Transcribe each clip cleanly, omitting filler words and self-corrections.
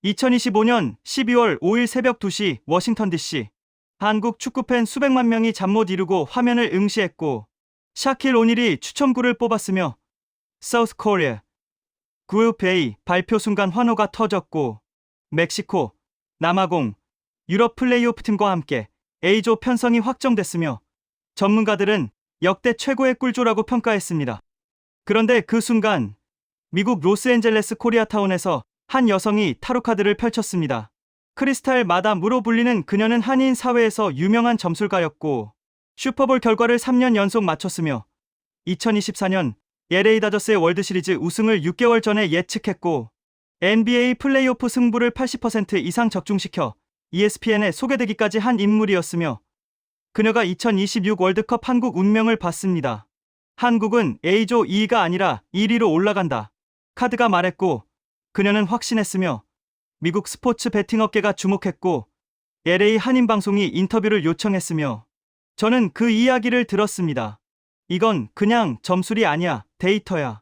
2025년 12월 5일 새벽 2시 워싱턴 DC. 한국 축구팬 수백만 명이 잠 못 이루고 화면을 응시했고 샤킬 오닐이 추첨구를 뽑았으며 사우스 코리아 그룹 A 발표 순간 환호가 터졌고 멕시코, 남아공, 유럽 플레이오프 팀과 함께 A조 편성이 확정됐으며 전문가들은 역대 최고의 꿀조라고 평가했습니다. 그런데 그 순간 미국 로스앤젤레스 코리아타운에서 한 여성이 타로카드를 펼쳤습니다. 크리스탈 마담으로 불리는 그녀는 한인 사회에서 유명한 점술가였고 슈퍼볼 결과를 3년 연속 맞췄으며 2024년 LA 다저스의 월드시리즈 우승을 6개월 전에 예측했고 NBA 플레이오프 승부를 80% 이상 적중시켜 ESPN에 소개되기까지 한 인물이었으며 그녀가 2026 월드컵 한국 운명을 봤습니다. 한국은 A조 2위가 아니라 1위로 올라간다. 카드가 말했고 그녀는 확신했으며 미국 스포츠 베팅 업계가 주목했고 LA 한인방송이 인터뷰를 요청했으며 저는 그 이야기를 들었습니다. 이건 그냥 점술이 아니야, 데이터야.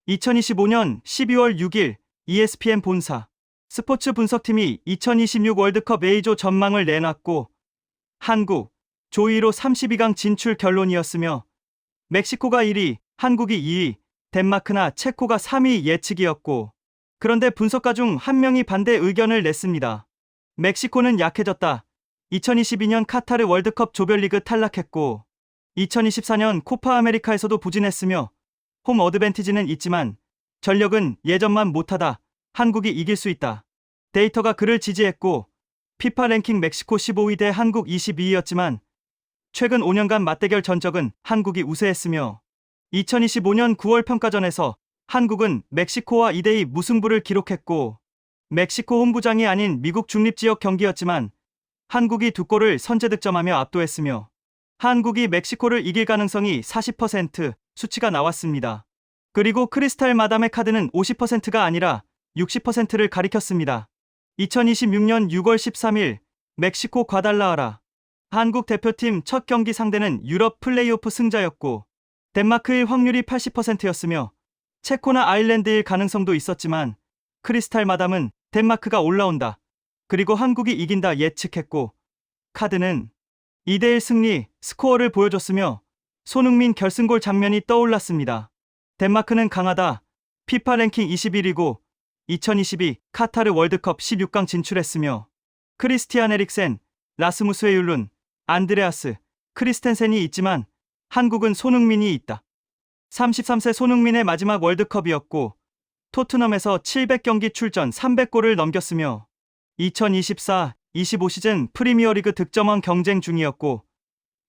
2025년 12월 6일 ESPN 본사 스포츠 분석팀이 2026 월드컵 A조 전망을 내놨고 한국 조 2로 32강 진출 결론이었으며 멕시코가 1위, 한국이 2위, 덴마크나 체코가 3위 예측이었고 그런데 분석가 중 한 명이 반대 의견을 냈습니다. 멕시코는 약해졌다. 2022년 카타르 월드컵 조별리그 탈락했고 2024년 코파 아메리카에서도 부진했으며 홈 어드밴티지는 있지만 전력은 예전만 못하다. 한국이 이길 수 있다. 데이터가 그를 지지했고 피파 랭킹 멕시코 15위 대 한국 22위였지만 최근 5년간 맞대결 전적은 한국이 우세했으며 2025년 9월 평가전에서 한국은 멕시코와 2대2 무승부를 기록했고 멕시코 홈구장이 아닌 미국 중립지역 경기였지만 한국이 2골을 선제 득점하며 압도했으며 한국이 멕시코를 이길 가능성이 40% 수치가 나왔습니다. 그리고 크리스탈 마담의 카드는 50%가 아니라 60%를 가리켰습니다. 2026년 6월 13일 멕시코 과달라하라 한국 대표팀 첫 경기 상대는 유럽 플레이오프 승자였고 덴마크일 확률이 80%였으며 체코나 아일랜드일 가능성도 있었지만 크리스탈 마담은 덴마크가 올라온다. 그리고 한국이 이긴다 예측했고 카드는 2대1 승리 스코어를 보여줬으며 손흥민 결승골 장면이 떠올랐습니다. 덴마크는 강하다. 피파 랭킹 21위고 2022 카타르 월드컵 16강 진출했으며 크리스티안 에릭센, 라스무스 헤율룬, 안드레아스, 크리스텐센이 있지만 한국은 손흥민이 있다. 33세 손흥민의 마지막 월드컵이었고 토트넘에서 700경기 출전 300골을 넘겼으며 2024-25 시즌 프리미어리그 득점왕 경쟁 중이었고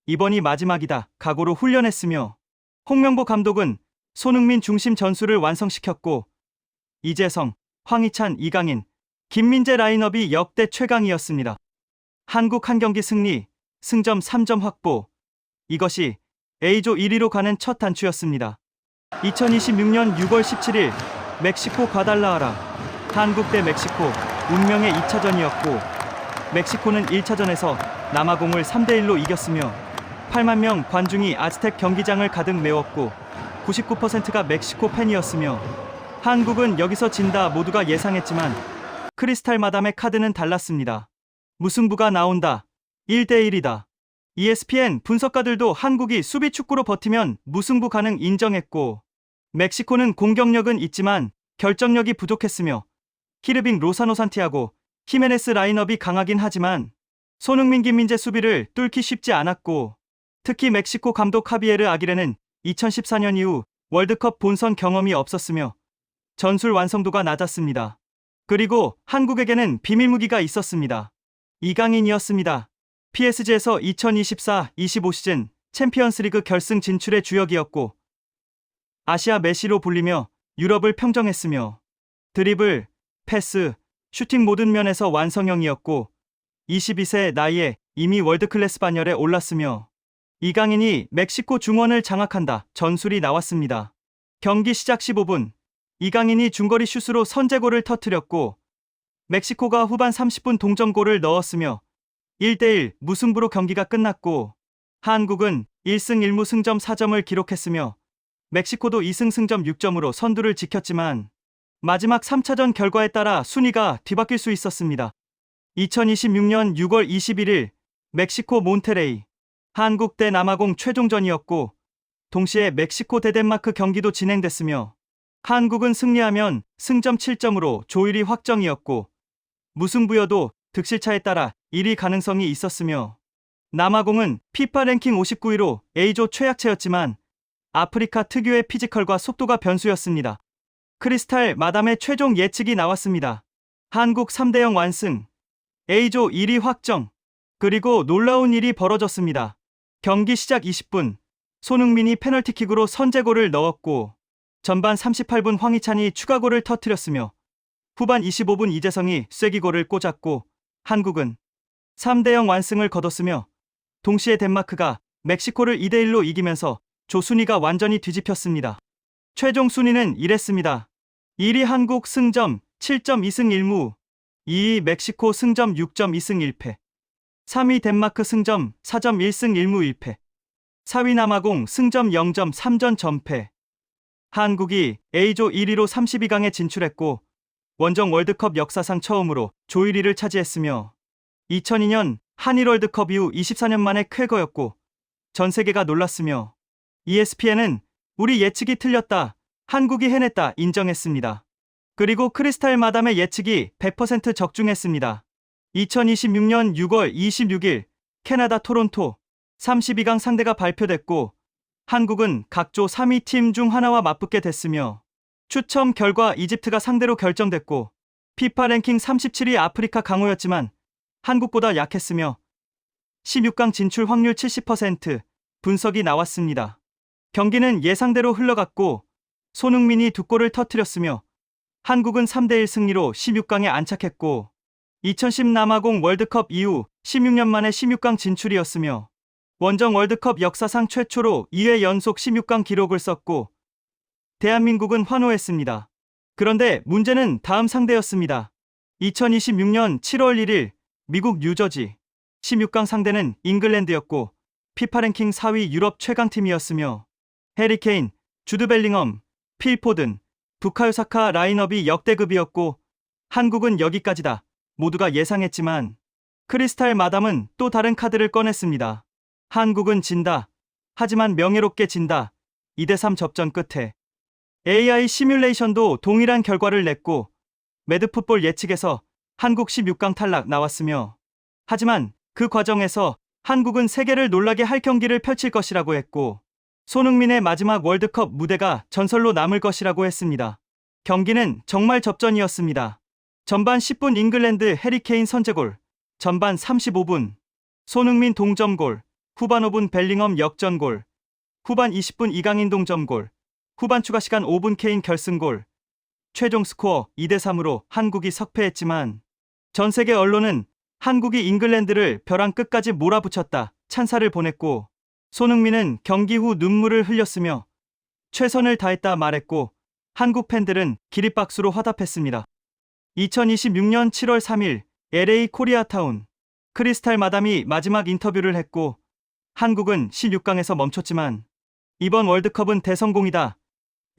이번이 마지막이다 각오로 훈련했으며 홍명보 감독은 손흥민 중심 전술을 완성시켰고 이재성, 황희찬, 이강인, 김민재 라인업이 역대 최강이었습니다. 한국 한 경기 승리, 승점 3점 확보. 이것이 A조 1위로 가는 첫 단추였습니다. 2026년 6월 17일 멕시코 과달라하라 한국 대 멕시코 운명의 2차전이었고 멕시코는 1차전에서 남아공을 3대1로 이겼으며 8만 명 관중이 아즈텍 경기장을 가득 메웠고 99%가 멕시코 팬이었으며 한국은 여기서 진다 모두가 예상했지만 크리스탈 마담의 카드는 달랐습니다. 무승부가 나온다. 1대1이다. ESPN 분석가들도 한국이 수비 축구로 버티면 무승부 가능 인정했고 멕시코는 공격력은 있지만 결정력이 부족했으며 히르빙 로사노 산티아고 히메네스 라인업이 강하긴 하지만 손흥민 김민재 수비를 뚫기 쉽지 않았고 특히 멕시코 감독 하비에르 아기레는 2014년 이후 월드컵 본선 경험이 없었으며 전술 완성도가 낮았습니다. 그리고 한국에게는 비밀무기가 있었습니다. 이강인이었습니다. PSG에서 2024-25 시즌 챔피언스리그 결승 진출의 주역이었고 아시아 메시로 불리며 유럽을 평정했으며 드리블, 패스, 슈팅 모든 면에서 완성형이었고 22세 나이에 이미 월드클래스 반열에 올랐으며 이강인이 멕시코 중원을 장악한다 전술이 나왔습니다. 경기 시작 15분 이강인이 중거리 슛으로 선제골을 터뜨렸고 멕시코가 후반 30분 동점골을 넣었으며 1대1 무승부로 경기가 끝났고 한국은 1승 1무 승점 4점을 기록했으며 멕시코도 2승 승점 6점으로 선두를 지켰지만 마지막 3차전 결과에 따라 순위가 뒤바뀔 수 있었습니다. 2026년 6월 21일 멕시코 몬테레이 한국 대 남아공 최종전이었고 동시에 멕시코 대 덴마크 경기도 진행됐으며 한국은 승리하면 승점 7점으로 조 1위 확정이었고 무승부여도 득실차에 따라 1위 가능성이 있었으며 남아공은 피파 랭킹 59위로 A조 최약체였지만 아프리카 특유의 피지컬과 속도가 변수였습니다. 크리스탈 마담의 최종 예측이 나왔습니다. 한국 3대0 완승, A조 1위 확정, 그리고 놀라운 일이 벌어졌습니다. 경기 시작 20분, 손흥민이 페널티킥으로 선제골을 넣었고 전반 38분 황희찬이 추가골을 터뜨렸으며 후반 25분 이재성이 쐐기골을 꽂았고 한국은 3대0 완승을 거뒀으며 동시에 덴마크가 멕시코를 2대1로 이기면서 조 순위가 완전히 뒤집혔습니다. 최종 순위는 이랬습니다. 1위 한국 승점 7점 2승 1무, 2위 멕시코 승점 6점 2승 1패, 3위 덴마크 승점 4점 1승 1무 1패, 4위 남아공 승점 0점 3전 전패. 한국이 A조 1위로 32강에 진출했고 원정 월드컵 역사상 처음으로 조 1위를 차지했으며 2002년 한일 월드컵 이후 24년 만에 쾌거였고 전 세계가 놀랐으며 ESPN은 우리 예측이 틀렸다, 한국이 해냈다 인정했습니다. 그리고 크리스탈 마담의 예측이 100% 적중했습니다. 2026년 6월 26일 캐나다 토론토 32강 상대가 발표됐고 한국은 각조 3위 팀 중 하나와 맞붙게 됐으며 추첨 결과 이집트가 상대로 결정됐고 피파 랭킹 37위 아프리카 강호였지만 한국보다 약했으며 16강 진출 확률 70% 분석이 나왔습니다. 경기는 예상대로 흘러갔고 손흥민이 2골을 터뜨렸으며 한국은 3대1 승리로 16강에 안착했고 2010 남아공 월드컵 이후 16년 만에 16강 진출이었으며 원정 월드컵 역사상 최초로 2회 연속 16강 기록을 썼고 대한민국은 환호했습니다. 그런데 문제는 다음 상대였습니다. 2026년 7월 1일 미국 뉴저지 16강 상대는 잉글랜드였고 피파 랭킹 4위 유럽 최강팀이었으며 해리 케인, 주드 벨링엄, 필 포든, 부카요 사카 라인업이 역대급이었고 한국은 여기까지다 모두가 예상했지만 크리스탈 마담은 또 다른 카드를 꺼냈습니다. 한국은 진다. 하지만 명예롭게 진다. 2대3 접전 끝에 AI 시뮬레이션도 동일한 결과를 냈고 매드풋볼 예측에서 한국 16강 탈락 나왔으며 하지만 그 과정에서 한국은 세계를 놀라게 할 경기를 펼칠 것이라고 했고 손흥민의 마지막 월드컵 무대가 전설로 남을 것이라고 했습니다. 경기는 정말 접전이었습니다. 전반 10분 잉글랜드 해리 케인 선제골, 전반 35분 손흥민 동점골, 후반 5분 벨링엄 역전골, 후반 20분 이강인 동점골, 후반 추가 시간 5분 케인 결승골. 최종 스코어 2대3으로 한국이 석패했지만 전 세계 언론은 한국이 잉글랜드를 벼랑 끝까지 몰아붙였다 찬사를 보냈고 손흥민은 경기 후 눈물을 흘렸으며 최선을 다했다 말했고 한국 팬들은 기립박수로 화답했습니다. 2026년 7월 3일 LA 코리아타운 크리스탈 마담이 마지막 인터뷰를 했고 한국은 16강에서 멈췄지만 이번 월드컵은 대성공이다.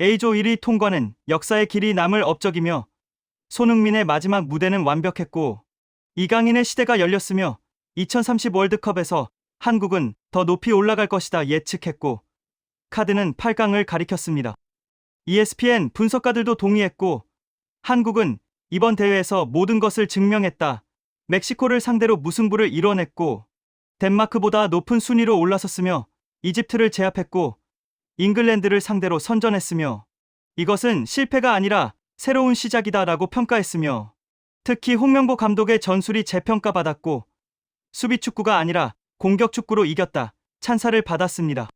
A조 1위 통과는 역사의 길이 남을 업적이며 손흥민의 마지막 무대는 완벽했고 이강인의 시대가 열렸으며 2030 월드컵에서 한국은 더 높이 올라갈 것이다 예측했고 카드는 8강을 가리켰습니다. ESPN 분석가들도 동의했고 한국은 이번 대회에서 모든 것을 증명했다. 멕시코를 상대로 무승부를 이뤄냈고 덴마크보다 높은 순위로 올라섰으며 이집트를 제압했고 잉글랜드를 상대로 선전했으며 이것은 실패가 아니라 새로운 시작이다라고 평가했으며 특히 홍명보 감독의 전술이 재평가받았고 수비 축구가 아니라 공격 축구로 이겼다 찬사를 받았습니다.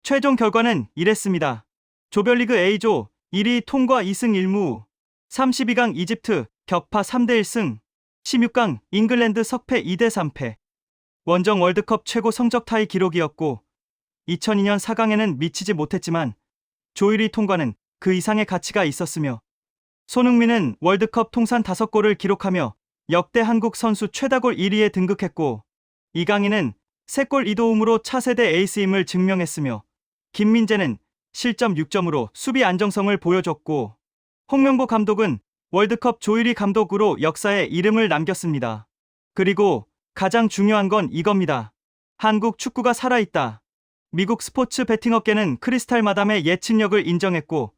최종 결과는 이랬습니다. 조별리그 A조 1위 통과 2승 1무, 32강 이집트 격파 3대1승, 16강 잉글랜드 석패 2대3패. 원정 월드컵 최고 성적 타이 기록이었고 2002년 4강에는 미치지 못했지만 조 1위 통과는 그 이상의 가치가 있었으며 손흥민은 월드컵 통산 5골을 기록하며 역대 한국 선수 최다골 1위에 등극했고 이강인은 3골 2도움으로 차세대 에이스임을 증명했으며 김민재는 실점 6점으로 수비 안정성을 보여줬고 홍명보 감독은 월드컵 조유리 감독으로 역사에 이름을 남겼습니다. 그리고 가장 중요한 건 이겁니다. 한국 축구가 살아있다. 미국 스포츠 베팅 업계는 크리스탈 마담의 예측력을 인정했고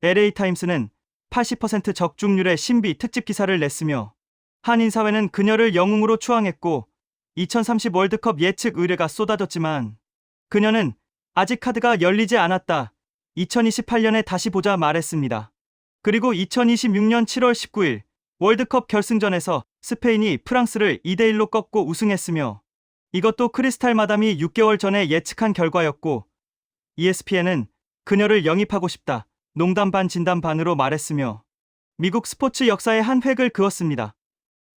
LA타임스는 80% 적중률의 신비 특집 기사를 냈으며 한인사회는 그녀를 영웅으로 추앙했고 2030 월드컵 예측 의뢰가 쏟아졌지만 그녀는 아직 카드가 열리지 않았다. 2028년에 다시 보자 말했습니다. 그리고 2026년 7월 19일 월드컵 결승전에서 스페인이 프랑스를 2대1로 꺾고 우승했으며 이것도 크리스탈 마담이 6개월 전에 예측한 결과였고 ESPN은 그녀를 영입하고 싶다. 농담 반 진담 반으로 말했으며 미국 스포츠 역사에 한 획을 그었습니다.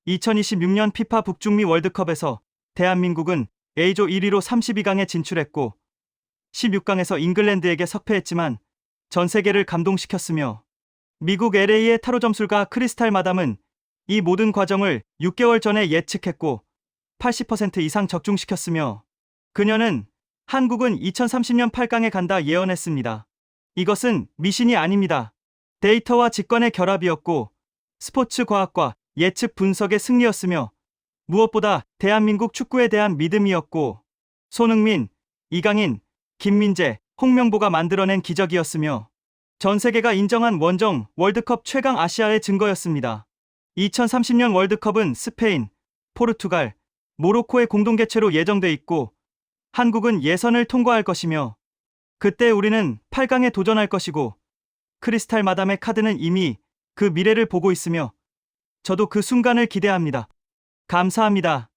2026년 피파 북중미 월드컵에서 대한민국은 A조 1위로 32강에 진출했고 16강에서 잉글랜드에게 석패했지만 전 세계를 감동시켰으며 미국 LA의 타로 점술가 크리스탈 마담은 이 모든 과정을 6개월 전에 예측했고 80% 이상 적중시켰으며 그녀는 한국은 2030년 8강에 간다 예언했습니다. 이것은 미신이 아닙니다. 데이터와 직관의 결합이었고 스포츠 과학과 예측 분석의 승리였으며 무엇보다 대한민국 축구에 대한 믿음이었고 손흥민, 이강인, 김민재, 홍명보가 만들어낸 기적이었으며 전 세계가 인정한 원정 월드컵 최강 아시아의 증거였습니다. 2030년 월드컵은 스페인, 포르투갈, 모로코의 공동 개최로 예정돼 있고 한국은 예선을 통과할 것이며 그때 우리는 8강에 도전할 것이고 크리스탈 마담의 카드는 이미 그 미래를 보고 있으며 저도 그 순간을 기대합니다. 감사합니다.